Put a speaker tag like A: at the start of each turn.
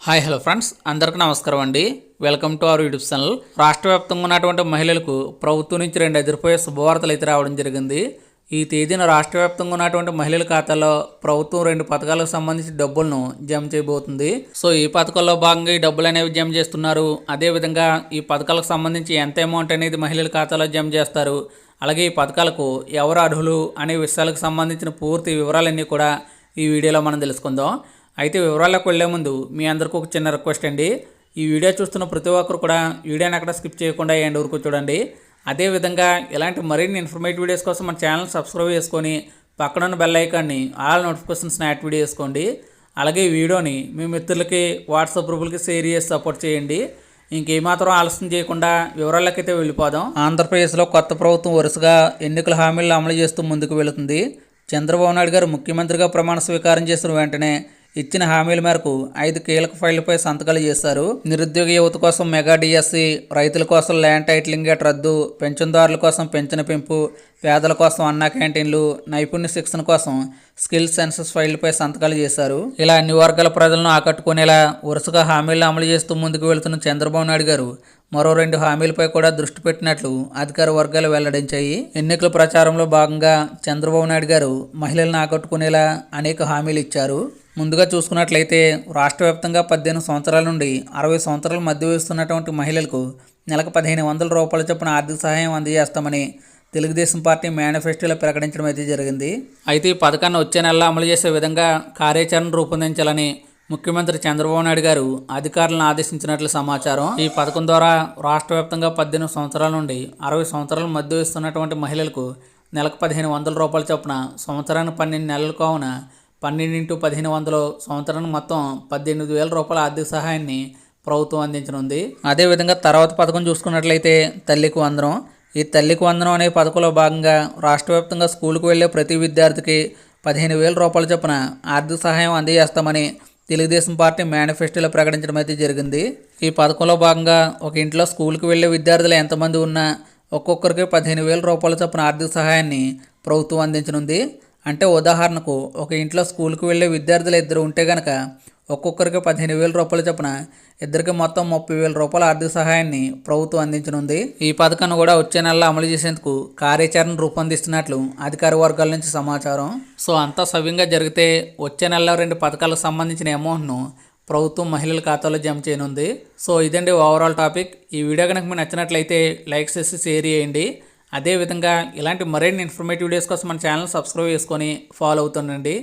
A: Hi hello friends, అందరికీ నమస్కారం అండి. Welcome to our YouTube channel. రాష్ట్ర వ్యాప్తంగా ఉన్నటువంటి మహిళలకు ప్రభుత్వం నుంచి 2 అదిరిపోయే శుభవార్తలు అయితే రావడం జరిగింది. ఈ తేదీన రాష్ట్ర వ్యాప్తంగా ఉన్నటువంటి మహిళల ఖాతాలో ప్రభుత్వం 2 పథకాలకు సంబంధించి డబ్బులను జమ చేయబోతుంది. సో ఈ పథకాల్లో భాగంగా ఈ డబ్బులు అనేవి జమ చేస్తున్నారు. అదేవిధంగా ఈ పథకాలకు సంబంధించి ఎంత అమౌంట్ అనేది మహిళల ఖాతాలో జమ చేస్తారు, అలాగే ఈ పథకాలకు ఎవరు అర్హులు అనే విషయాలకు సంబంధించిన పూర్తి వివరాలన్నీ కూడా ఈ వీడియోలో మనం తెలుసుకుందాం. అయితే వివరాలకు వెళ్లే ముందు మీ అందరికీ ఒక చిన్న రిక్వెస్ట్ అండి. ఈ వీడియో చూస్తున్న ప్రతి ఒక్కరు కూడా వీడియోని అక్కడ స్కిప్ చేయకుండా ఎండ్ వరకు చూడండి. అదేవిధంగా ఇలాంటి మరిన్ని ఇన్ఫర్మేటివ్ వీడియోస్ కోసం మన ఛానల్ సబ్స్క్రైబ్ చేసుకొని పక్కనున్న బెల్ ఐకాన్ని ఆల్ నోటిఫికేషన్స్ని యాక్టివేట్ చేసుకోండి. అలాగే ఈ వీడియోని మీ మిత్రులకి వాట్సాప్ గ్రూపులకి షేర్ చేసి సపోర్ట్ చేయండి. ఇంకేమాత్రం ఆలస్యం చేయకుండా వివరాలకైతే వెళ్ళిపోదాం. ఆంధ్రప్రదేశ్లో కొత్త ప్రభుత్వం వరుసగా ఎన్నికల హామీలను అమలు చేస్తూ ముందుకు వెళుతుంది. చంద్రబాబు నాయుడు గారు ముఖ్యమంత్రిగా ప్రమాణ స్వీకారం చేసిన వెంటనే ఇచ్చిన హామీల మేరకు 5 కీలక ఫైళ్లపై సంతకాలు చేశారు. నిరుద్యోగ యువత కోసం మెగా డిఎస్సి, రైతుల కోసం ల్యాండ్ టైటిలింగ్ గేట్ రద్దు, పెన్షన్దారుల కోసం పెన్షన్ పెంపు, పేదల కోసం అన్నా క్యాంటీన్లు, నైపుణ్య శిక్షణ కోసం స్కిల్ సెన్సస్ ఫైళ్లపై సంతకాలు చేశారు. ఇలా అన్ని వర్గాల ప్రజలను ఆకట్టుకునేలా వరుసగా హామీలను అమలు చేస్తూ ముందుకు వెళుతున్న చంద్రబాబు నాయుడు గారు మరో 2 హామీలపై కూడా దృష్టి పెట్టినట్లు అధికార వర్గాలు వెల్లడించాయి. ఎన్నికల ప్రచారంలో భాగంగా చంద్రబాబు నాయుడు గారు మహిళలను ఆకట్టుకునేలా అనేక హామీలు ఇచ్చారు. ముందుగా చూసుకున్నట్లయితే రాష్ట్ర వ్యాప్తంగా 18 సంవత్సరాల నుండి 60 సంవత్సరాల మధ్య వస్తున్నటువంటి మహిళలకు నెలకు 1500 రూపాయల చొప్పున ఆర్థిక సహాయం అందజేస్తామని తెలుగుదేశం పార్టీ మేనిఫెస్టోలో ప్రకటించడం అయితే జరిగింది. అయితే ఈ పథకాన్ని వచ్చే నెలలో అమలు చేసే విధంగా కార్యాచరణ రూపొందించాలని ముఖ్యమంత్రి చంద్రబాబు నాయుడు గారు అధికారులను ఆదేశించినట్లు సమాచారం. ఈ పథకం ద్వారా రాష్ట్ర వ్యాప్తంగా 18 సంవత్సరాల నుండి 60 సంవత్సరాల మధ్య వస్తున్నటువంటి మహిళలకు నెలకు 1500 రూపాయల చొప్పున సంవత్సరానికి 12 నెలలు కావున 12 × 1500 సంవత్సరానికి మొత్తం 18,000 రూపాయల ఆర్థిక సహాయాన్ని ప్రభుత్వం అందించనుంది. అదేవిధంగా తర్వాత పథకం చూసుకున్నట్లయితే తల్లికి వందనం. ఈ తల్లికి వందనం అనే పథకంలో భాగంగా రాష్ట్ర వ్యాప్తంగా స్కూల్కి వెళ్లే ప్రతి విద్యార్థికి 15,000 రూపాయల చొప్పున ఆర్థిక సహాయం అందజేస్తామని తెలుగుదేశం పార్టీ మేనిఫెస్టోలో ప్రకటించడం అయితే జరిగింది. ఈ పథకంలో భాగంగా ఒక ఇంట్లో స్కూల్కి వెళ్లే విద్యార్థులు ఎంతమంది ఉన్నా ఒక్కొక్కరికి 15,000 రూపాయల చొప్పున ఆర్థిక సహాయాన్ని ప్రభుత్వం అందించనుంది. అంటే ఉదాహరణకు ఒక ఇంట్లో స్కూల్కి వెళ్ళే విద్యార్థులు 2 ఉంటే కనుక ఒక్కొక్కరికి 15,000 రూపాయల చొప్పున ఇద్దరికి మొత్తం 30,000 రూపాయల ఆర్థిక సహాయాన్ని ప్రభుత్వం అందించనుంది. ఈ పథకాన్ని కూడా వచ్చే నెలలో అమలు చేసేందుకు కార్యాచరణ రూపొందిస్తున్నట్లు అధికార వర్గాల నుంచి సమాచారం. సో అంతా సవ్యంగా జరిగితే వచ్చే నెలలో 2 పథకాలకు సంబంధించిన అమౌంట్ను ప్రభుత్వం మహిళల ఖాతాలో జమ చేయనుంది. సో ఇదండి ఓవరాల్ టాపిక్. ఈ వీడియో కనుక మీకు నచ్చినట్లయితే లైక్ చేసి షేర్ చేయండి. అదేవిధంగా ఇలాంటి మరిన్ని ఇన్ఫర్మేటివ్ వీడియోస్ కోసం మన ఛానల్ సబ్స్క్రైబ్ చేసుకొని ఫాలో అవుతుండండి.